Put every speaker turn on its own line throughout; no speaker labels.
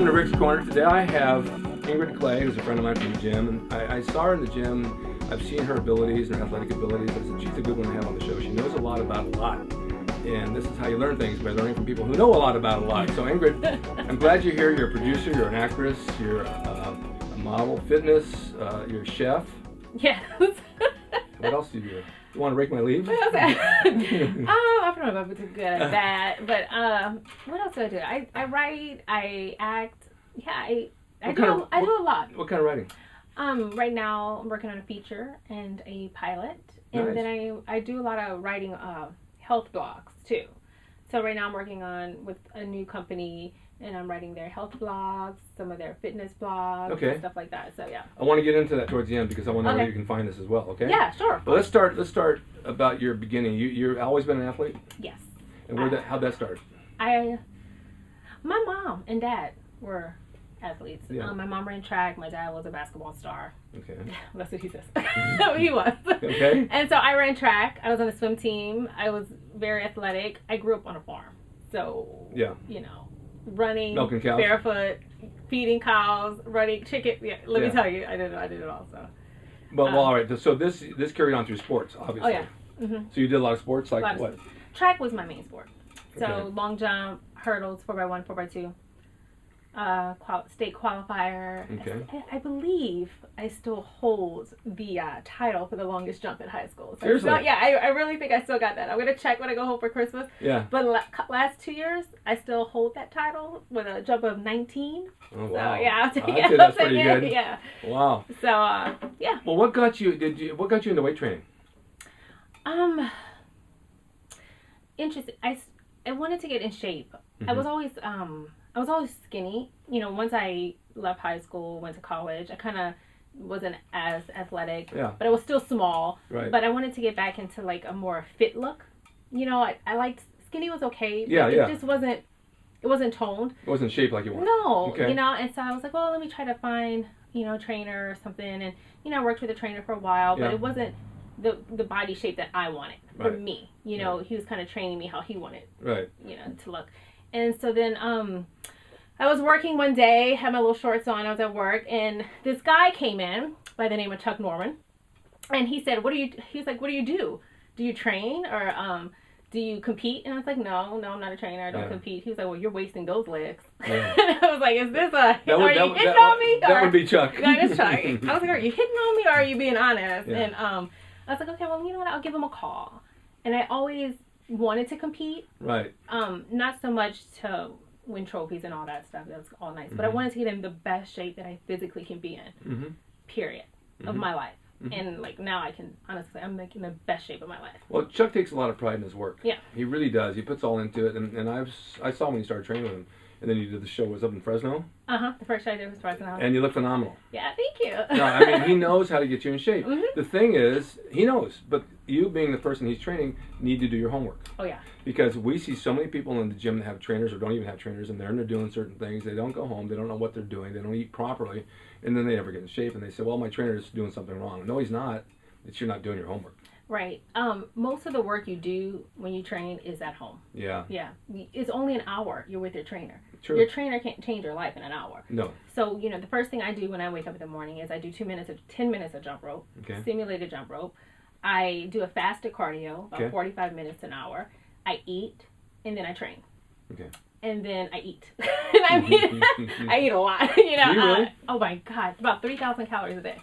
to Rick's Corner. Today I have Ingrid Clay, who's a friend of mine from the gym. And I saw her in the gym. I've seen her abilities and her athletic abilities. I said, she's a good one to have on the show. She knows a lot about a lot. And this is how you learn things, by learning from people who know a lot about a lot. So Ingrid, I'm glad you're here. You're a producer, you're an actress, you're a model, fitness, you're a chef.
Yes.
What else do you do? You want to rake my leaves?
What else? I don't know if I'm too good at that, but what else do I do? I write, I act. Yeah, I do a lot.
What kind of writing?
Right now I'm working on a feature and a pilot, and
Nice.
then I do a lot of writing health blogs too. So right now I'm working on with a new company, and I'm writing their health blogs, some of their fitness blogs,
Okay.
and stuff like that. So yeah.
I want to get into that towards the end because I want to know
Okay.
where you can find this as well. Okay.
Yeah, sure.
Well, let's start about your beginning. You've always been an athlete,
Yes.
and how'd that start?
My mom and dad were athletes.
Yeah.
My mom ran track. My dad was a basketball star.
Okay.
That's what he says. He was.
Okay.
And so I ran track. I was on the swim team. I was very athletic. I grew up on a farm. So,
Yeah.
you know, running,
Milking cows.
barefoot, feeding cows, running chicken. Yeah, let me
Yeah.
tell you, I did it all. So.
Well, all right. So this carried on through sports, obviously.
Oh, yeah. Mm-hmm.
So you did a lot of sports, like what?
Track was my main sport. So
Okay.
long jump, hurdles, 4x1, 4x2. State qualifier.
Okay.
I believe I still hold the title for the longest jump in high school. So
Seriously?
I really think I still got that. I'm gonna check when I go home for Christmas.
Yeah.
But last 2 years, I still hold that title with a jump of 19.
Oh wow.
So yeah,
I'd say that's pretty good.
Yeah.
Wow.
So yeah.
Well, what got you into weight training?
Interesting. I wanted to get in shape.
Mm-hmm.
I was always skinny. You know, once I left high school, went to college, I kind of wasn't as athletic.
Yeah.
But I was still small.
Right.
But I wanted to get back into like a more fit look. You know, I liked skinny was okay. But
Yeah, yeah.
It just wasn't. It wasn't toned.
It wasn't shaped like you wanted.
No.
Okay.
You know, and so I was like, well, let me try to find a trainer or something, and I worked with a trainer for a while, but
Yeah.
it wasn't the body shape that I wanted for
Right.
me. You know, he was kind of training me how he wanted.
Right.
To look. And so then I was working one day, had my little shorts on, I was at work, and this guy came in by the name of Chuck Norman, and he said, he was like, what do you do? Do you train, or do you compete? And I was like, no, I'm not a trainer, I don't
Yeah.
compete. He was like, well, you're wasting those legs.
Yeah.
And I was like, is this are you hitting on me?
That would be Chuck.
No, it's Chuck. I was like, are you hitting on me, or are you being honest?
Yeah.
And I was like, okay, well, you know what, I'll give him a call. And I always wanted to compete.
Right.
Not so much to win trophies and all that stuff. That was all nice. But I wanted to get in the best shape that I physically can be in.
Mm-hmm.
Period. Of
Mhm.
my life.
Mhm.
And like now I can honestly say I'm making the best shape of my life.
Well, Chuck takes a lot of pride in his work.
Yeah.
He really does. He puts all into it, and I saw when you started training with him, and then you did the show. Was up in Fresno,
The first show I did was Fresno.
and you look phenomenal.
Yeah, thank you.
No, I mean, he knows how to get you in shape.
Mhm.
The thing is, he knows, but you being the person he's training need to do your homework.
Oh yeah.
Because we see so many people in the gym that have trainers or don't even have trainers, and they're doing certain things. They don't go home. They don't know what they're doing. They don't eat properly, and then they never get in shape. And they say, "Well, my trainer is doing something wrong." No, he's not. It's you're not doing your homework.
Right. Most of the work you do when you train is at home.
Yeah.
Yeah. It's only an hour you're with your trainer.
True.
Your trainer can't change your life in an hour.
No.
So, the first thing I do when I wake up in the morning is I do 10 minutes of jump rope,
Okay.
simulated jump rope. I do a fasted cardio, about
Okay.
45 minutes an hour. I eat, and then I train.
Okay.
And then I eat. And I mean, I eat a lot.
Do you really?
Oh my God, about 3,000 calories a day.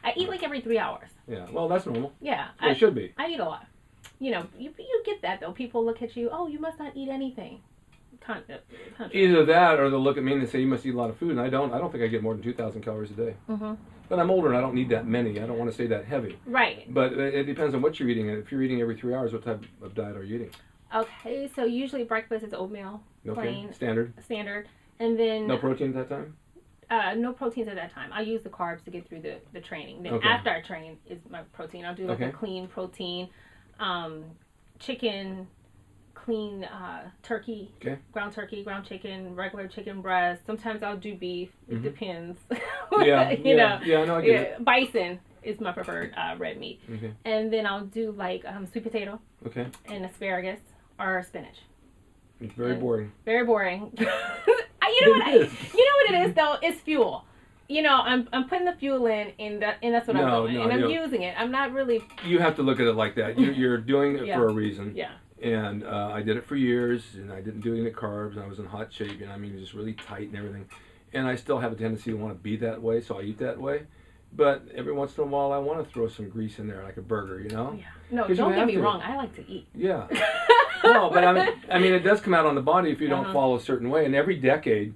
I eat like every 3 hours.
Yeah. Well, that's normal.
Yeah.
Well, it should be.
I eat a lot. You get that though. People look at you, oh, you must not eat anything.
Either that, or they'll look at me and they say you must eat a lot of food, and I don't. I don't think I get more than 2,000 calories a day.
Mm-hmm.
But I'm older and I don't need that many. I don't want to say that heavy.
Right.
But it depends on what you're eating. And if you're eating every 3 hours, what type of diet are you eating?
Okay, so usually breakfast is oatmeal,
Okay.
plain,
Standard.
and then
No protein at that time.
no proteins at that time. I use the carbs to get through the training. Then
Okay.
after I train is my protein. I'll do like
Okay.
a clean protein, chicken, clean turkey,
Okay.
ground chicken, regular chicken breast. Sometimes I'll do beef. It
Mhm.
depends.
Yeah.
you know.
Yeah. No, I get it.
Bison is my preferred red meat,
Okay.
and then I'll do like sweet potato and asparagus or spinach.
It's very boring.
Very boring. I you know what?
It is.
You know what it is though? It's fuel. You know, I'm putting the fuel in, and that's what I'm doing, and I'm using it. I'm not really.
You have to look at it like that. You're doing it for a reason.
Yeah.
And I did it for years, and I didn't do any carbs, and I was in hot shape, and I mean just really tight and everything. And I still have a tendency to want to be that way, so I eat that way. But every once in a while, I want to throw some grease in there, like a burger, you know?
Yeah. No, don't get me wrong. I like to eat.
Yeah. No, but I mean, it does come out on the body if you don't follow a certain way. And every decade,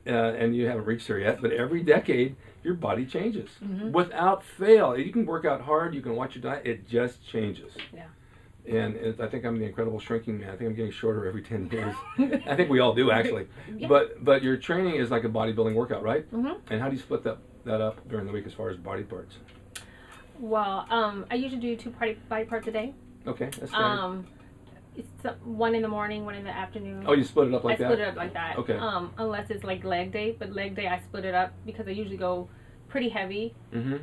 and you haven't reached there yet, but every decade, your body changes without fail. You can work out hard, you can watch your diet, it just changes.
Yeah.
And I think I'm the incredible shrinking man. I think I'm getting shorter every 10 years. I think we all do, actually.
Yeah.
But your training is like a bodybuilding workout, right? And how do you split that up during the week as far as body parts?
Well, I usually do 2 body parts a day.
Okay, that's standard.
It's 1 in the morning, 1 in the afternoon.
Oh, you split it up like that?
I split it up like that.
Okay.
Unless it's like leg day, but leg day I split it up because I usually go pretty heavy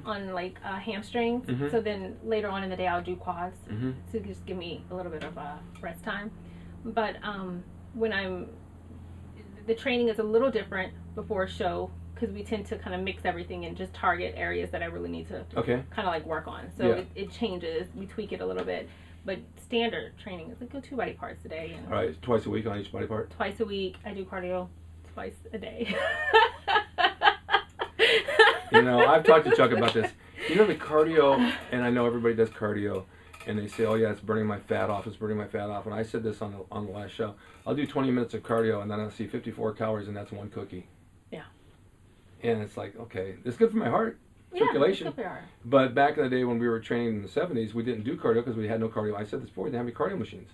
on like hamstrings. So then later on in the day I'll do quads to just give me a little bit of rest time. But when the training is a little different before a show because we tend to kind of mix everything and just target areas that I really need to kind of like work on. So it changes. We tweak it a little bit. But standard training is like go 2 body parts a day. And
all right, twice a week on each body part?
Twice a week. I do cardio twice a day.
You know, I've talked to Chuck about this. You know, the cardio, and I know everybody does cardio, and they say, oh yeah, it's burning my fat off, it's burning my fat off. And I said this on the last show. I'll do 20 minutes of cardio, and then I'll see 54 calories, and that's 1 cookie. Yeah. And it's like, okay, it's good for my heart. Circulation.
Yeah,
but back in the day when we were training in the 70s, we didn't do cardio because we had no cardio. I said this before, we didn't have any cardio machines.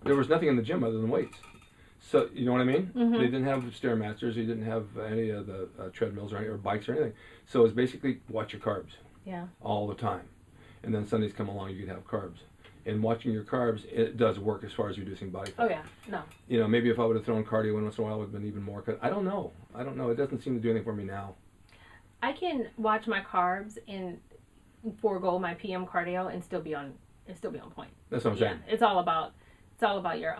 There was nothing in the gym other than weights. So, you know what I mean? They didn't have Stairmasters, they didn't have any of the treadmills or bikes or anything. So it was basically watch your carbs. Yeah. All the time. And then Sundays come along, you could have carbs. And watching your carbs, it does work as far as reducing body fat.
Oh yeah, no.
You know, maybe if I would have thrown cardio in once in a while, it would have been even more. I don't know. It doesn't seem to do anything for me now.
I can watch my carbs and forego my PM cardio and still be on point.
That's what I'm saying.
It's all about your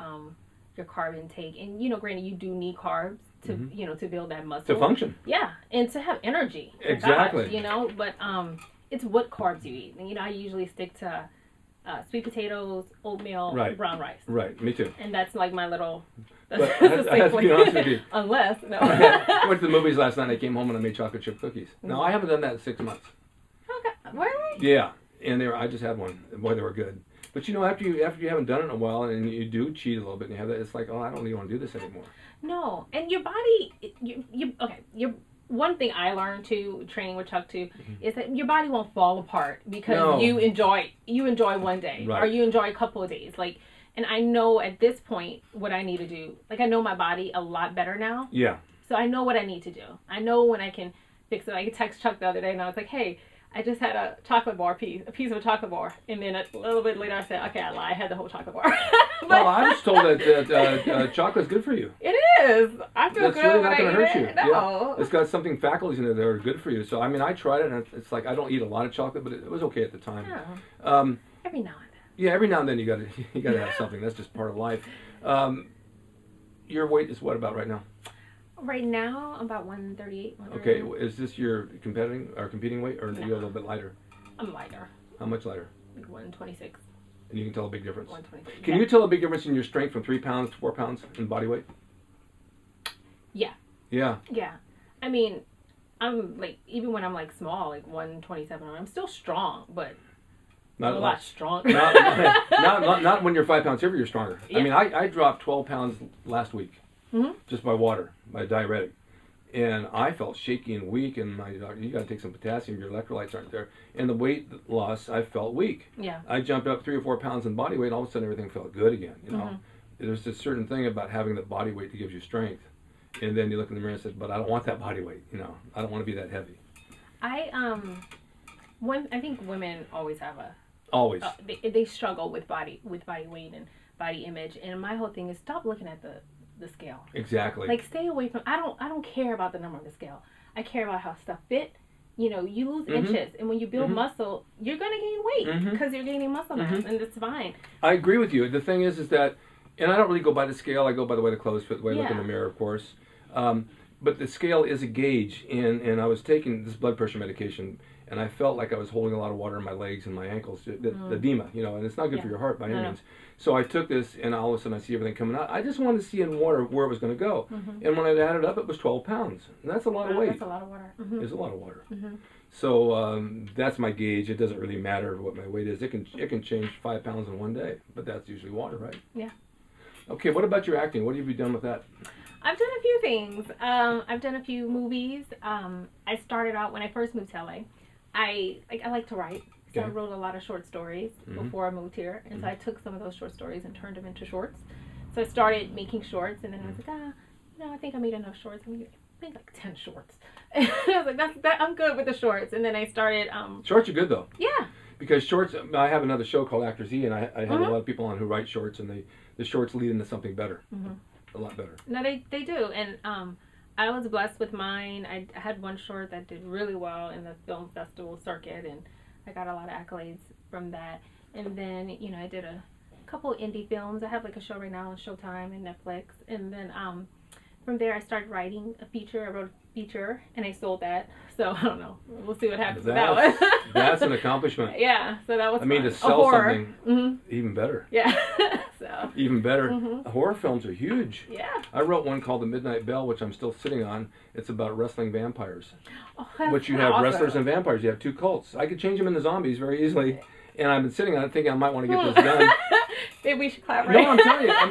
carb intake, and you know, granted, you do need carbs to to build that muscle
to function.
Yeah, and to have energy.
Exactly.
Gosh, you know, but it's what carbs you eat. And you know, I usually stick to sweet potatoes, oatmeal, brown rice.
Right. Me too.
And that's like my little.
I have to be honest with you.
Unless, no.
I went to the movies last night. I came home and I made chocolate chip cookies. No, I haven't done that in 6 months.
Okay. Really?
Yeah, and I just had one. Boy, they were good. But you know, after you haven't done it in a while, and you do cheat a little bit, and you have that, it's like, oh, I don't really want to do this anymore. No,
and your body, one thing I learned too, training with Chuck too, is that your body won't fall apart because you enjoy one day or you enjoy a couple of days, like. And I know at this point what I need to do. Like, I know my body a lot better now. Yeah. So I know what I need to do. I know when I can fix it. I text Chuck the other day, and I was like, hey, I just had a chocolate bar piece of a chocolate bar. And then a little bit later, I said, okay, I lied. I had the whole chocolate bar.
Well, I was told that chocolate's good for you.
It is. I feel good
really
when
not going to hurt you.
No.
Yeah. It's got something faculties in it that are good for you. So, I mean, I tried it, and it's like I don't eat a lot of chocolate, but it was okay at the time.
Yeah. Every now and then.
Yeah, every now and then you gotta have something. That's just part of life. Your weight is what about right now?
Right now, I'm about 138.
Okay, is this your competing weight, or are you a little bit lighter?
I'm lighter.
How much lighter?
Like 126.
And you can tell a big difference?
126.
Can you tell a big difference in your strength from 3 pounds to 4 pounds in body weight?
Yeah.
Yeah.
Yeah. I mean, I'm like, even when I'm like small, like 127, I'm still strong, but not a lot stronger.
not when you're 5 pounds heavier, you're stronger. Yeah. I mean, I dropped 12 pounds last week just by water, by diuretic. And I felt shaky and weak, and my doctor, you got to take some potassium, your electrolytes aren't there. And the weight loss, I felt weak. Yeah. I jumped up 3 or 4 pounds in body weight, and all of a sudden everything felt good again, you know. There's this certain thing about having the body weight that gives you strength. And then you look in the mirror and say, but I don't want that body weight, you know. I don't want to be that heavy. I
think women always have
Always.
They struggle with body weight and body image, and my whole thing is stop looking at the scale.
Exactly.
Like, stay away from. I don't care about the number of the scale. I care about how stuff fit. You know, you lose inches, and when you build muscle, you're gonna gain weight because you're gaining muscle mass, and it's fine.
I agree with you. The thing is that, and I don't really go by the scale. I go by the way the clothes fit, the way I look in the mirror, of course. but the scale is a gauge, and I was taking this blood pressure medication, and I felt like I was holding a lot of water in my legs and my ankles, the edema, you know, and it's not good for your heart by any means. So I took this, and all of a sudden I see everything coming out. I just wanted to see in water where it was going to go. And when I added up, it was 12 pounds. And that's a lot of weight.
That's a lot of water.
It's a lot of water. So that's my gauge. It doesn't really matter what my weight is. It can change 5 pounds in one day, but that's usually water, right?
Yeah.
Okay, what about your acting? What have you done with that?
I've done a few things. I've done a few movies. I started out when I first moved to LA. I like to write, so I wrote a lot of short stories before I moved here, and so I took some of those short stories and turned them into shorts. So I started making shorts, and then I was like, I think I made enough shorts. I made like 10 shorts. And I was like, I'm good with the shorts. And then I started.
Shorts are good though.
Yeah.
Because shorts, I have another show called Actors E, and I have a lot of people on who write shorts, and the shorts lead into something better, a lot better.
No, they do, and I was blessed with mine. I had one short that did really well in the film festival circuit, and I got a lot of accolades from that. And then, I did a couple indie films. I have like a show right now on Showtime and Netflix. And then from there, I started writing a feature. I wrote a feature, and I sold that. So I don't know. We'll see what happens with that one.
That's an accomplishment.
Yeah, so that was fun.
To sell something, even better.
Yeah. So.
Even better. Horror films are huge.
Yeah.
I wrote one called The Midnight Bell, which I'm still sitting on. It's about wrestling vampires.
Oh, that's
which you have
awesome.
wrestlers and vampires. You have two cults. I could change them into zombies very easily. And I've been sitting on it thinking I might want to get this done.
Maybe we should collaborate.
No, I'm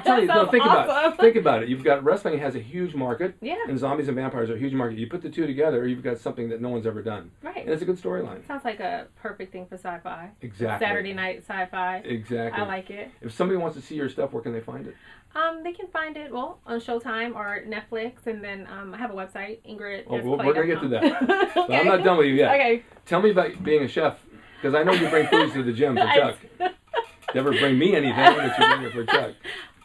telling you. No, think
awesome.
about it. Think about it. You've got wrestling has a huge market.
Yeah.
And zombies and vampires are a huge market. You put the two together, you've got something that no one's ever done.
Right.
And it's a good storyline.
Sounds like a perfect thing for sci-fi.
Exactly.
Saturday night sci-fi.
Exactly.
I like it.
If somebody wants to see your stuff, where can they find it?
They can find it, on Showtime or Netflix, and then I have a website, Ingrid.
Oh, we're going to get to that.
Okay.
But I'm not done with you yet.
Okay.
Tell me about being a chef, because I know you bring foods to the gym for Chuck. Never bring me anything, but you bring it for Chuck.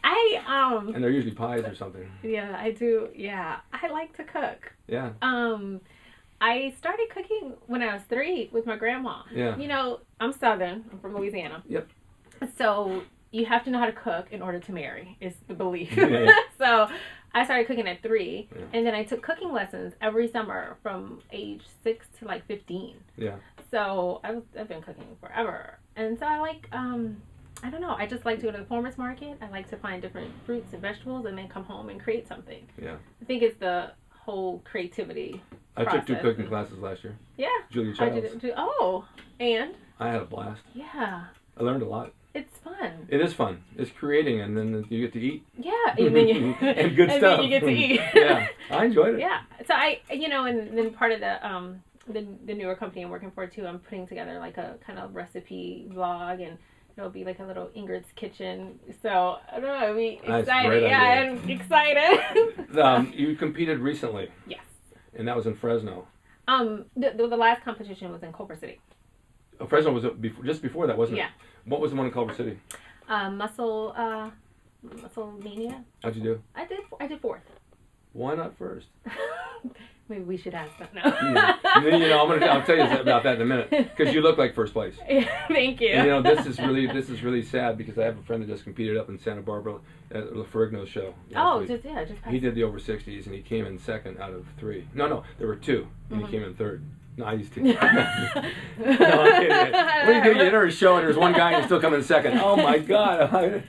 And they're usually pies or something.
Yeah, I do. Yeah, I like to cook.
Yeah.
I started cooking when I was 3 with my grandma.
Yeah.
I'm Southern. I'm from Louisiana.
Yep.
So you have to know how to cook in order to marry, is the belief.
Yeah.
So I started cooking at 3, and then I took cooking lessons every summer from age 6 to like 15.
Yeah.
So I've been cooking forever, and so I like I don't know. I just like to go to the farmer's market. I like to find different fruits and vegetables, and then come home and create something.
Yeah.
I think it's the whole creativity.
I took 2
process.
cooking classes last year.
Yeah.
Julia
I
Childs.
did it too. Oh, and
I had a blast.
yeah,
I learned a lot.
it's fun.
It is fun. It's creating, and then you get to eat.
Yeah, and then you
and good
and
stuff.
then you get to eat.
Yeah, I enjoyed it.
Yeah. So and then part of the newer company I'm working for too, I'm putting together like a kind of recipe vlog, and it'll be like a little Ingrid's kitchen. So I don't know, I'll be excited. Yeah, I'm excited.
You competed recently.
Yes.
And that was in Fresno.
The last competition was in Culver City.
Oh, Fresno was just before that, wasn't it?
Yeah.
What was the one in Culver City?
Muscle Mania.
How'd you do?
I did 4th.
Why not first?
Maybe we should ask that. No.
Yeah. And then, I'll tell you about that in a minute, because you look like first place.
Thank you.
And, this is really sad, because I have a friend that just competed up in Santa Barbara at La Ferrigno's show.
Just
he did the over 60s, and he came in 2nd out of 3. No, there were 2, and he came in 3rd. No, I used to. No, I'm kidding. What are you doing? You enter a show, and there's one guy, and he's still coming in 2nd. Oh my God!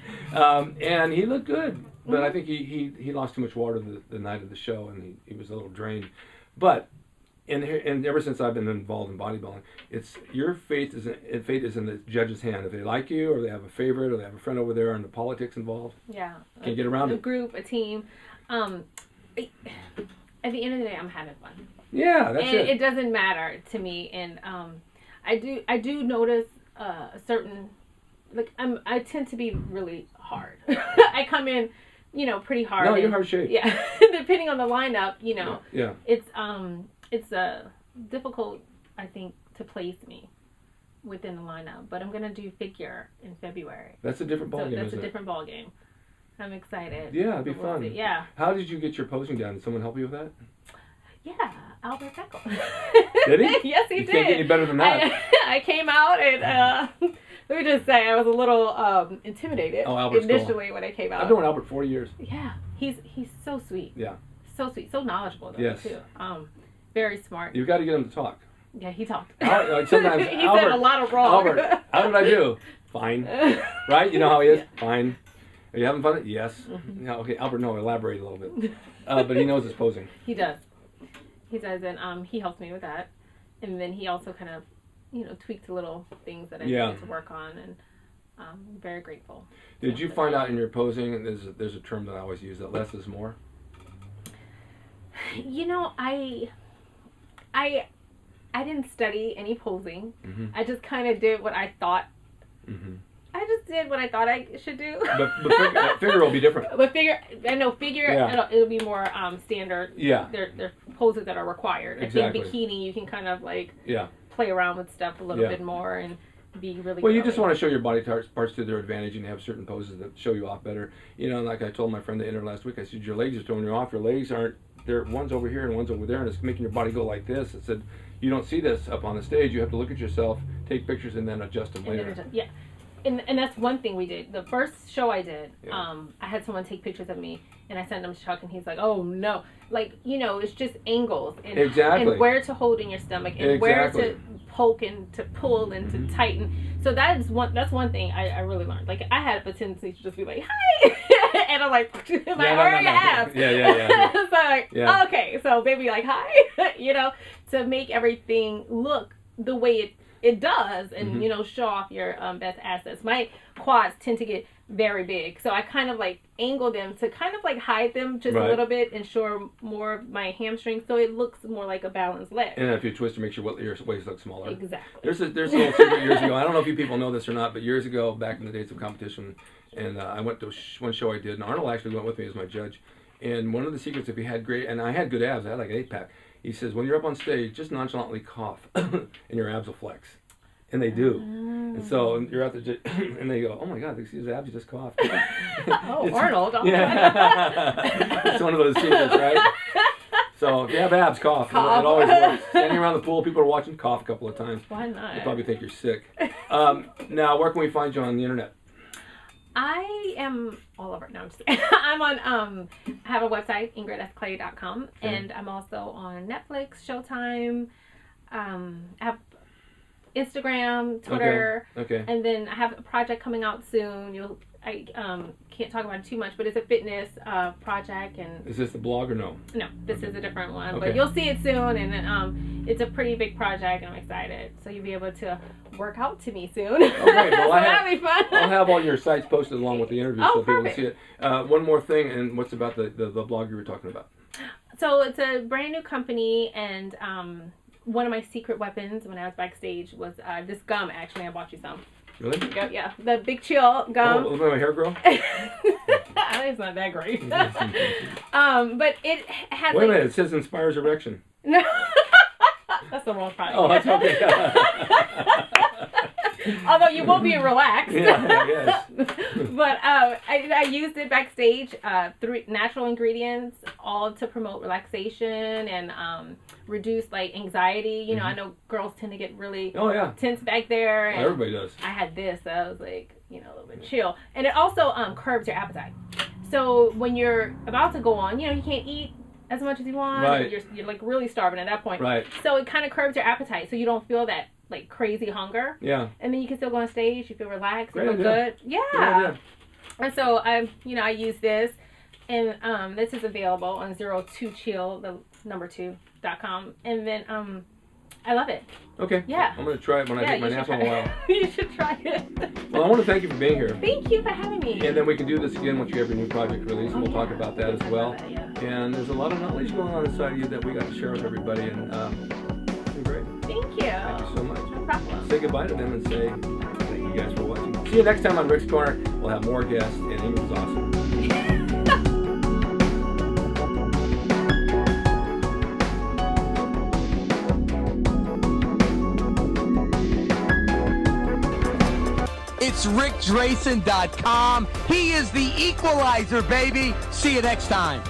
And he looked good, but I think he lost too much water the night of the show, and he was a little drained. But and ever since I've been involved in bodybuilding, it's your fate is in the judge's hand. If they like you, or they have a favorite, or they have a friend over there, and the politics involved.
Yeah.
Can't get around it.
A group, a team. At the end of the day, I'm having fun.
Yeah, that's it.
It doesn't matter to me, and I do notice a certain, like I tend to be really hard. I come in, pretty hard.
No, you're hard shape.
Yeah, depending on the lineup,
Yeah.
It's difficult, I think, to place me within the lineup. But I'm gonna do figure in February.
That's a different ballgame.
That's a different ballgame. I'm excited.
Yeah, it'd be fun.
See. Yeah.
How did you get your posing down? Did someone help you with that?
Yeah, Albert Beckel.
Did he?
Yes, he
you
did.
Can't get any better than that.
I came out and let me just say I was a little intimidated
Albert's
initially
cool.
when I came out.
I've known Albert 40 years.
Yeah, he's so sweet.
Yeah.
so sweet, so knowledgeable though,
yes.
too. Very smart.
You've got to get him to talk.
Yeah, he talked.
Like sometimes
he
Albert,
said a lot of wrong.
Albert, how did I do? Fine. Right? You know how he is? Yeah. Fine. Are you having fun? Yes. Mm-hmm. No, okay, Albert, no, elaborate a little bit. But he knows his posing.
He does. He does, and he helps me with that. And then he also kind of, tweaks little things that I needed to work on, and I'm very grateful.
Did you find out in your posing, and there's a term that I always use, that less is more?
I didn't study any posing.
Mm-hmm.
I just kind of did what I thought.
Mm-hmm.
I just did what I thought I should do.
But figure will be different.
But figure, it'll be more standard.
Yeah.
There's poses that are required.
Exactly.
I think bikini, you can kind of
yeah.
play around with stuff a little bit more and be really.
Well, you just want to show your body parts to their advantage, and have certain poses that show you off better. Like I told my friend that entered last week, I said, your legs are throwing you off. Your legs aren't. One's over here and one's over there, and it's making your body go like this. I said, you don't see this up on the stage. You have to look at yourself, take pictures, and then adjust them later.
Yeah. And that's one thing we did. The first show I did, I had someone take pictures of me, and I sent them to Chuck, and he's like, oh, no. It's just angles. And,
exactly.
And where to hold in your stomach, and where to poke, and to pull, and to tighten. So that's one thing I really learned. I had a tendency to just be like, hi! And I'm like, where are your abs?
Yeah.
So okay. So baby, hi! To make everything look the way it does, and show off your best assets. My quads tend to get very big, so I kind of angle them to kind of hide them just a little bit and show more of my hamstrings, so it looks more like a balanced leg.
And if you twist to make your waist look smaller.
Exactly.
There's a little secret years ago. I don't know if you people know this or not, but years ago, back in the days of competition, and I went to one show I did, and Arnold actually went with me as my judge. And one of the secrets, if you had and I had good abs, I had like an 8-pack. He says, when you're up on stage, just nonchalantly cough, and your abs will flex. And they do. And so you're out there, and they go, oh my God, they see his abs, he just coughed.
Arnold.
Yeah. It's one of those secrets, right? So if you have abs, cough. It always works. Standing around the pool, people are watching, cough a couple of times.
Why not?
They probably think you're sick. Now, where can we find you on the internet?
I am all over. No, I'm just kidding. I'm on, I have a website, ingridsclay.com, and I'm also on Netflix, Showtime, I have Instagram, Twitter, and then I have a project coming out soon. I can't talk about it too much, but it's a fitness project. And
is this the blog or no?
No, this is a different one, but you'll see it soon, and it's a pretty big project, and I'm excited. So you'll be able to work out to me soon.
Okay, well,
so that'll be fun.
I'll have all your sites posted along with the interview, so people can see it. One more thing, and what's about the blog you were talking about?
So it's a brand new company, and one of my secret weapons when I was backstage was this gum. Actually, I bought you some.
Really?
Yeah, the Big Chill gum.
Oh, look at my hair grow.
It's not that great. But it has.
Wait a minute! It says inspires erection.
No, that's the wrong product.
Oh, that's okay.
Although you won't be relaxed.
Yeah,
But I used it backstage. 3 natural ingredients, all to promote relaxation and reduce anxiety. You know, I know girls tend to get really tense back there. And
everybody does.
I had this, so I was a little bit chill, and it also curbs your appetite. So when you're about to go on, you can't eat as much as you want.
Right.
You're really starving at that point.
Right.
So it kind of curbs your appetite, so you don't feel that crazy hunger.
Yeah.
And then you can still go on stage. You feel relaxed.
Great
you feel
idea.
good. Yeah. And so I use this, and this is available on 02chill, the number 2.com, and then I love it.
Okay.
Yeah.
I'm gonna try it when I take my nap in a while.
You should try it.
Well, I want to thank you for being here.
Thank you for having me.
And then we can do this again once you have your new project released, and we'll talk about that as well. And there's a lot of knowledge going on inside of you that we got to share with everybody, and it's been great.
Thank you.
Thank you so much.
No problem.
Say goodbye to them and say thank you guys for watching. See you next time on Rick's Corner. We'll have more guests, and Ingrid was awesome.
It's rickdrasin.com. He is the equalizer, baby. See you next time.